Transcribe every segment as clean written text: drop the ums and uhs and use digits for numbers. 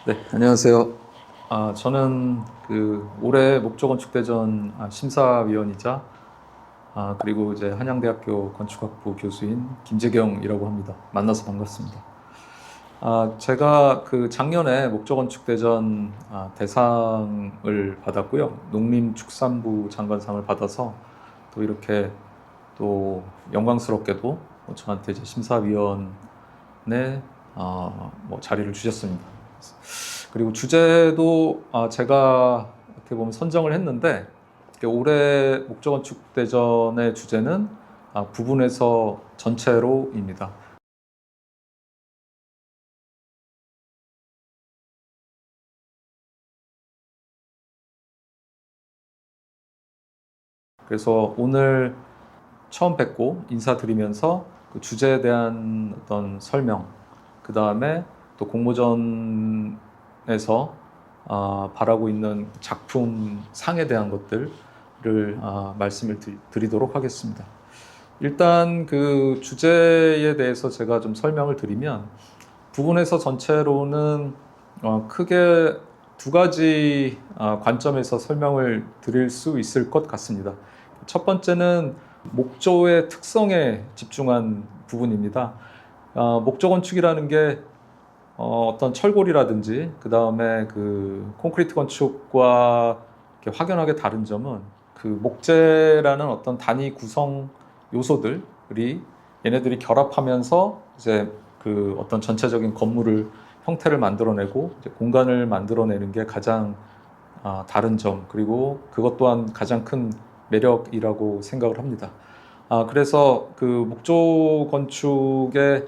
네, 안녕하세요. 저는 올해 목조건축대전 심사위원이자 그리고 이제 한양대학교 건축학부 교수인 김재경이라고 합니다. 만나서 반갑습니다. 제가 작년에 목조건축대전 대상을 받았고요. 농림축산부 장관상을 받아서 또 이렇게 또 영광스럽게도 저한테 이제 심사위원의 자리를 주셨습니다. 그리고 주제도 제가 어떻게 보면 선정을 했는데 올해 목조건축대전의 주제는 부분에서 전체로입니다. 그래서 오늘 처음 뵙고 인사드리면서 그 주제에 대한 어떤 설명, 그 다음에 또 공모전에서 바라고 있는 작품 상에 대한 것들을 말씀을 드리도록 하겠습니다. 일단 그 주제에 대해서 제가 좀 설명을 드리면 부분에서 전체로는 크게 두 가지 관점에서 설명을 드릴 수 있을 것 같습니다. 첫 번째는 목조의 특성에 집중한 부분입니다. 목조 건축이라는 게 어떤 철골이라든지 그 다음에 그 콘크리트 건축과 확연하게 다른 점은 그 목재라는 어떤 단위 구성 요소들이 얘네들이 결합하면서 이제 그 어떤 전체적인 건물을 형태를 만들어내고 이제 공간을 만들어내는 게 가장 다른 점, 그리고 그것 또한 가장 큰 매력이라고 생각을 합니다. 그래서 그 목조 건축의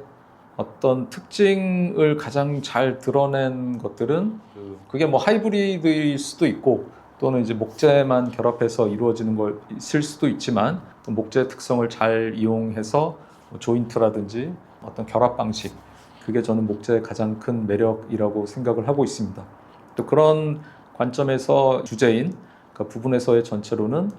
어떤 특징을 가장 잘 드러낸 것들은 그게 뭐 하이브리드일 수도 있고 또는 이제 목재만 결합해서 이루어지는 걸 있을 수도 있지만 또 목재의 특성을 잘 이용해서 뭐 조인트라든지 어떤 결합 방식, 그게 저는 목재의 가장 큰 매력이라고 생각을 하고 있습니다. 또 그런 관점에서 주제인 그 부분에서의 전체로는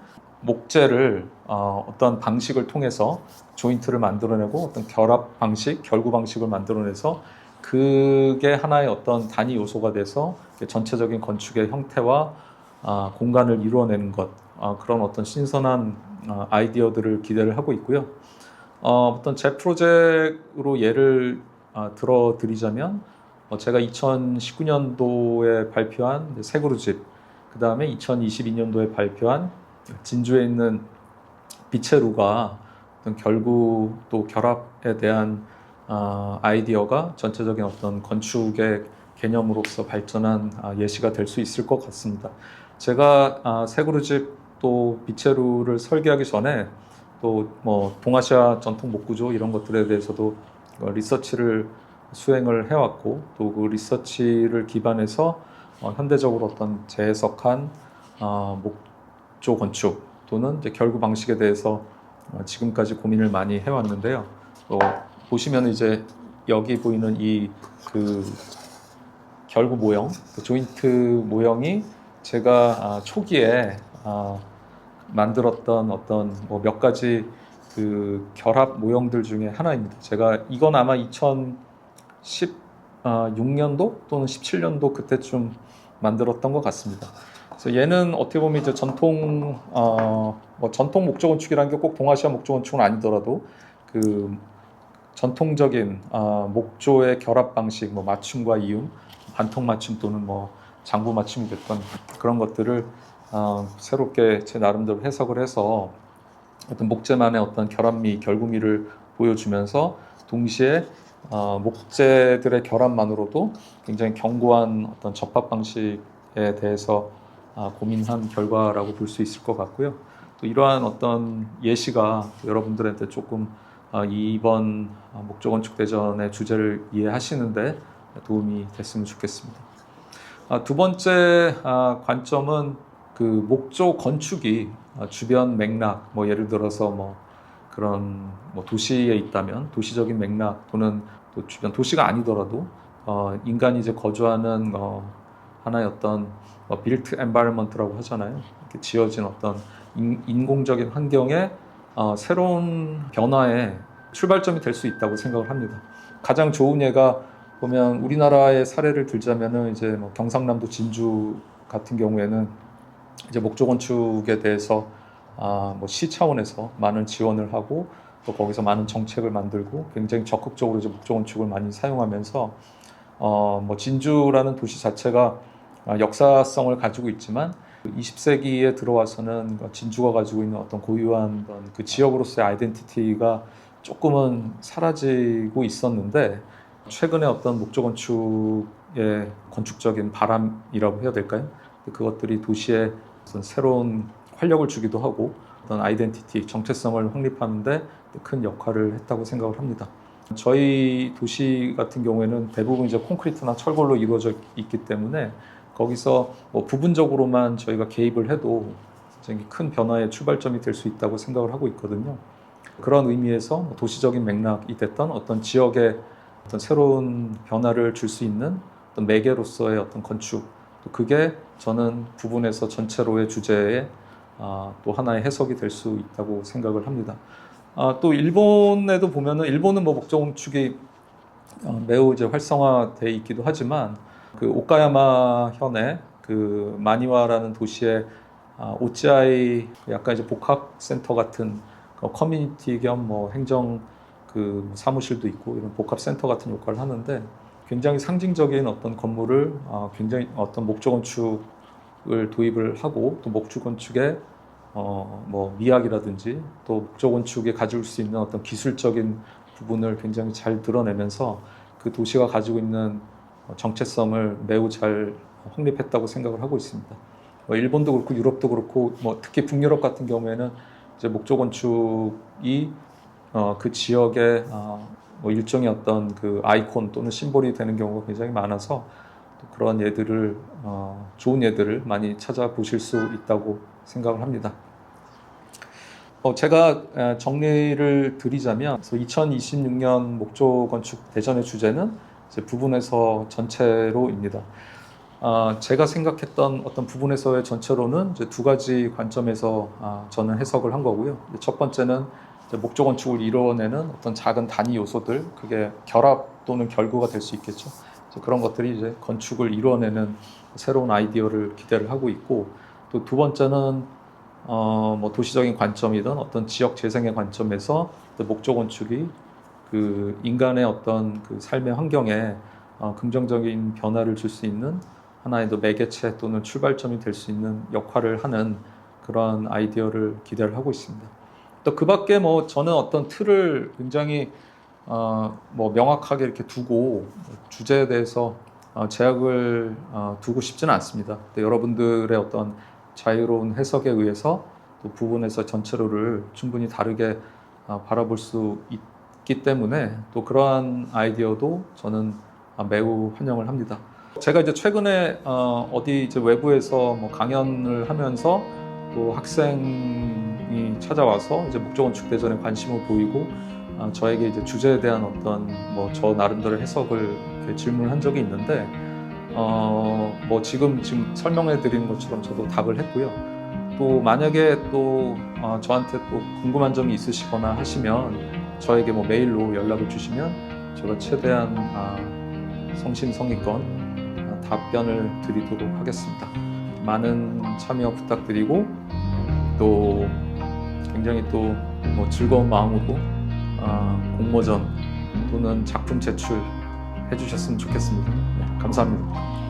목재를 어떤 방식을 통해서 조인트를 만들어내고 어떤 결합 방식, 결구 방식을 만들어내서 그게 하나의 어떤 단위 요소가 돼서 전체적인 건축의 형태와 공간을 이루어내는 것, 그런 어떤 신선한 아이디어들을 기대를 하고 있고요. 어떤 제 프로젝트로 예를 들어 드리자면 제가 2019년도에 발표한 세그루집, 그 다음에 2022년도에 발표한 진주에 있는 비체루가 어떤 결구 또 결합에 대한 아이디어가 전체적인 어떤 건축의 개념으로서 발전한 예시가 될 수 있을 것 같습니다. 제가 세그루집 또 비체루를 설계하기 전에 또 뭐 동아시아 전통 목구조 이런 것들에 대해서도 리서치를 수행을 해왔고 또 그 리서치를 기반해서 현대적으로 어떤 재해석한 목조 건축 또는 이제 결구 방식에 대해서 지금까지 고민을 많이 해왔는데요. 보시면 이제 여기 보이는 이 그 결구 모형, 그 조인트 모형이 제가 초기에 만들었던 어떤 뭐 몇 가지 그 결합 모형들 중에 하나입니다. 제가 이건 아마 2016년도 또는 17년도 그때쯤 만들었던 것 같습니다. 그래서 얘는 어떻게 보면 이제 뭐 전통 목조 건축이라는 게 꼭 동아시아 목조 건축은 아니더라도 그 전통적인 목조의 결합 방식, 뭐 맞춤과 이음, 반통 맞춤 또는 뭐 장부 맞춤이 됐던 그런 것들을 새롭게 제 나름대로 해석을 해서 어떤 목재만의 어떤 결합미, 결구미를 보여주면서 동시에 목재들의 결합만으로도 굉장히 견고한 어떤 접합 방식에 대해서 고민한 결과라고 볼 수 있을 것 같고요. 또 이러한 어떤 예시가 여러분들한테 조금 이번 목조건축대전의 주제를 이해하시는데 도움이 됐으면 좋겠습니다. 두 번째 관점은 그 목조 건축이 주변 맥락, 뭐 예를 들어서 뭐 그런 뭐 도시에 있다면 도시적인 맥락 또는 또 주변 도시가 아니더라도 인간이 이제 거주하는 하나의 어떤 built environment라고 하잖아요. 이렇게 지어진 어떤 인공적인 환경에 새로운 변화의 출발점이 될 수 있다고 생각을 합니다. 가장 좋은 예가 보면 우리나라의 사례를 들자면은 이제 뭐 경상남도 진주 같은 경우에는 이제 목조 건축에 대해서 뭐 시 차원에서 많은 지원을 하고 또 거기서 많은 정책을 만들고 굉장히 적극적으로 이제 목조 건축을 많이 사용하면서 뭐 진주라는 도시 자체가 역사성을 가지고 있지만 20세기에 들어와서는 진주가 가지고 있는 어떤 고유한 그 지역으로서의 아이덴티티가 조금은 사라지고 있었는데 최근에 어떤 목조 건축의 건축적인 바람이라고 해야 될까요? 그것들이 도시에 어떤 새로운 활력을 주기도 하고 어떤 아이덴티티, 정체성을 확립하는데 큰 역할을 했다고 생각을 합니다. 저희 도시 같은 경우에는 대부분 이제 콘크리트나 철골로 이루어져 있기 때문에 거기서 뭐 부분적으로만 저희가 개입을 해도 굉장히 큰 변화의 출발점이 될 수 있다고 생각을 하고 있거든요. 그런 의미에서 도시적인 맥락이 됐던 어떤 지역의 어떤 새로운 변화를 줄 수 있는 어떤 매개로서의 어떤 건축, 또 그게 저는 부분에서 전체로의 주제의 또 하나의 해석이 될 수 있다고 생각을 합니다. 또 일본에도 보면은 일본은 뭐 목조 건축이 매우 이제 활성화돼 있기도 하지만 그 오카야마 현의 그 마니와라는 도시에 오치아이 약간 이제 복합센터 같은 커뮤니티 겸 뭐 행정 그 사무실도 있고 이런 복합센터 같은 역할을 하는데 굉장히 상징적인 어떤 건물을 굉장히 어떤 목조 건축을 도입을 하고 또 목조 건축의 뭐 미학이라든지 또 목조 건축에 가질 수 있는 어떤 기술적인 부분을 굉장히 잘 드러내면서 그 도시가 가지고 있는 정체성을 매우 잘 확립했다고 생각을 하고 있습니다. 뭐 일본도 그렇고 유럽도 그렇고 뭐 특히 북유럽 같은 경우에는 이제 목조 건축이 그 지역의 뭐 일종의 어떤 그 아이콘 또는 심볼이 되는 경우가 굉장히 많아서 또 그런 예들을 좋은 예들을 많이 찾아보실 수 있다고 생각을 합니다. 제가 정리를 드리자면 2026년 목조 건축 대전의 주제는 이제 부분에서 전체로입니다. 제가 생각했던 어떤 부분에서의 전체로는 이제 두 가지 관점에서 저는 해석을 한 거고요. 첫 번째는 이제 목조 건축을 이루어내는 어떤 작은 단위 요소들, 그게 결합 또는 결구가 될 수 있겠죠. 그런 것들이 이제 건축을 이루어내는 새로운 아이디어를 기대를 하고 있고, 또 두 번째는 뭐 도시적인 관점이든 어떤 지역 재생의 관점에서 목조 건축이 그 인간의 어떤 그 삶의 환경에 긍정적인 변화를 줄 수 있는 하나의 또 매개체 또는 출발점이 될 수 있는 역할을 하는 그런 아이디어를 기대를 하고 있습니다. 또 그 밖에 뭐 저는 어떤 틀을 굉장히 뭐 명확하게 이렇게 두고 주제에 대해서 제약을 두고 싶지는 않습니다. 여러분들의 어떤 자유로운 해석에 의해서 또 부분에서 전체로를 충분히 다르게 바라볼 수 있기 때문에 또 그러한 아이디어도 저는 매우 환영을 합니다. 제가 이제 최근에 어디 이제 외부에서 뭐 강연을 하면서 또 학생이 찾아와서 이제 목조 건축 대전에 관심을 보이고 저에게 이제 주제에 대한 어떤 뭐 저 나름대로 해석을 이렇게 질문을 한 적이 있는데 뭐 지금 설명해 드리는 것처럼 저도 답을 했고요. 또 만약에 또 저한테 또 궁금한 점이 있으시거나 하시면 저에게 뭐 메일로 연락을 주시면 제가 최대한 성심성의껏 답변을 드리도록 하겠습니다. 많은 참여 부탁드리고 또 굉장히 또 뭐 즐거운 마음으로 공모전 또는 작품 제출 해주셨으면 좋겠습니다. 네, 감사합니다.